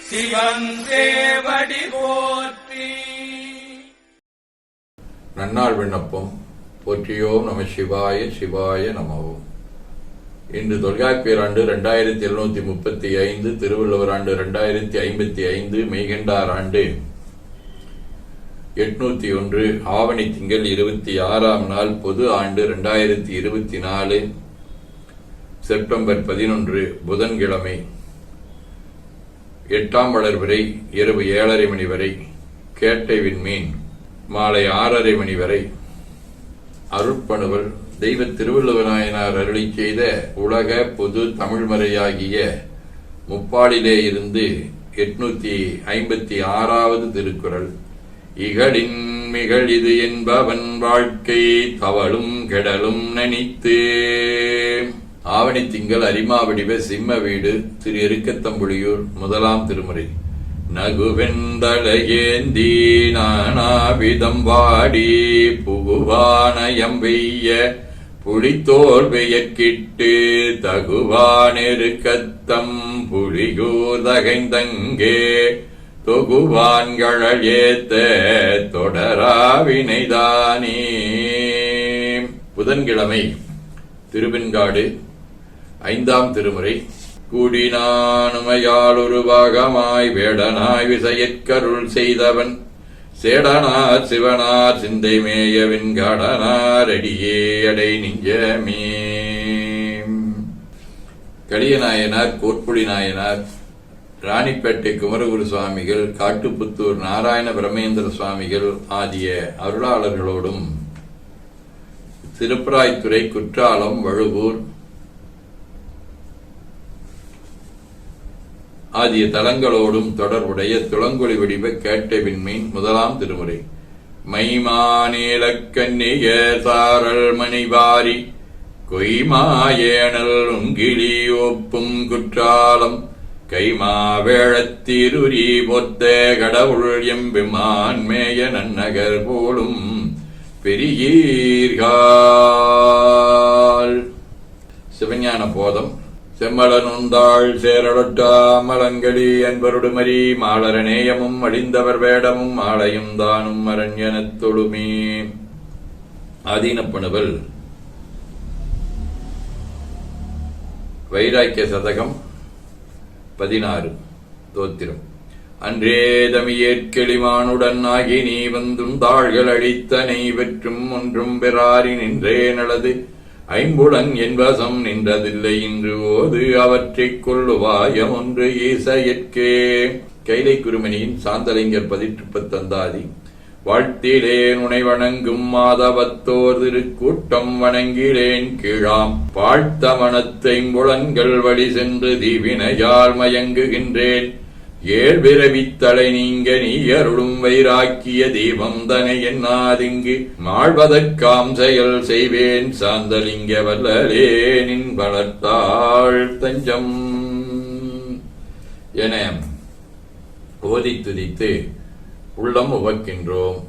சிவன் சேவடி போற்றி. நன்னாள் விண்ணப்பம். போற்றியோம் நம சிவாய சிவாய நமவோம். இன்று தொல்காப்பியர் ஆண்டு 2735, திருவள்ளுவர் ஆண்டு 2055, மெய்கண்டார் ஆண்டு 801, ஆவணி திங்கள் 26ஆம் நாள், பொது ஆண்டு 2024, செப்டம்பர் 11, புதன்கிழமை. 8ஆம் வளர்பிறை இரவு 7:30 மணி வரை, கேட்டை விண்மீன் மாலை 6:30 மணி வரை. அருட்பணுவல் தெய்வ திருவள்ளுவநாயனார் அருளி செய்த உலக பொது தமிழ்மறையாகிய முப்பாடிலே இருந்து 856வது திருக்குறள். இகழின் மிகழ் இது என்பவன் வாழ்க்கை தவளும் கெடலும் நனித்து. ஆவணி திங்கள் அரிமா வடிவ சிம்ம வீடு, திரு எருக்கத்தம்புலியூர், 1ஆம் திருமுறை. நகுவெந்தலையேந்தி நானாவிதம் வாடி புகுவானயம் வெய்ய புலித்தோல் பெயர்க்கிட்டு தகுவானெருக்கத்தம் புலியூர் தகைந்தங்கே தொகுவான்கள் ஏத்த தொடராவினைதானே. புதன்கிழமை, திருவெண்காடு, 5ஆம் திருமுறை. கூடினானுமையால் ஒரு பாகமாய் வேடனாய் விசையற்கருள் செய்தவன் சேடனார் சிவனார் சிந்தை மேயவின் கடனார் அடியே அடை நெஞ்சமே. கலியநாயனார், கோட்புலி நாயனார், ராணிப்பேட்டை குமரகுரு சுவாமிகள், காட்டுப்புத்தூர் நாராயண பிரமேந்திர சுவாமிகள் ஆகிய அருளாளர்களோடும் திருப்பராய்த்துறை, குற்றாலம், வழுவூர் ஆகிய தலங்களோடும் தொடர்புடைய துளங்கொலி வடிவ கேட்டை விண்மீன், 1ஆம் திருமுறை. மைமானேலக்கன்னிய சாரல் மணிவாரி கொய்மாயேனல் உங்கிலி ஒப்பும் குற்றாலம் கைமா வேழத்தீருரி பொத்த கடவுள் எம்பெமான் மேய நன்னகர் போலும் பெரியீர்கள். சிவஞான போதம். செம்மலனுந்தாள் சேரலொட்டா மலங்களி என்பருடுமரி மாலரநேயமும் அடிந்தவர் வேடமும் ஆலயம் தானும் அரண்யனத் தொழுமே. ஆதீனப்பணுவல் வைராக்கிய சதகம் 16. தோத்திரம். அன்றே தமியேற்கெளிமானுடன் ஆகி நீ வந்தும் தாள்கள் அழித்தனை வெற்றும் ஒன்றும் பெறாரி நின்றே நலது ஐம்புலன் என்பசம் நின்றதில்லை இன்று ஓது அவற்றைக் கொள்ளுவாயம் ஒன்று ஈசையற்கே. கைலை குருமணியின் சாந்தலிங்கர் 18 வாழ்த்திலேன் உனை வணங்கும் மாதவத்தோர் திருக்கூட்டம் வணங்கிலேன் கீழாம் வாழ்த்த மனத்தைம்புலன்கள் வழி சென்று தீவினையால் மயங்குகின்றேன். ஏழ்பிறவித்தலை நீங்க நீ அருளும் வைராக்கிய தீபம் தனை என்னாதிங்கு மாழ்வதற்காம் செயல் செய்வேன் சாந்தலிங்க வல்லலே நின் வளர்த்தாள் தஞ்சம் என ஓதி துதித்து உள்ளம் உவக்கின்றோம்.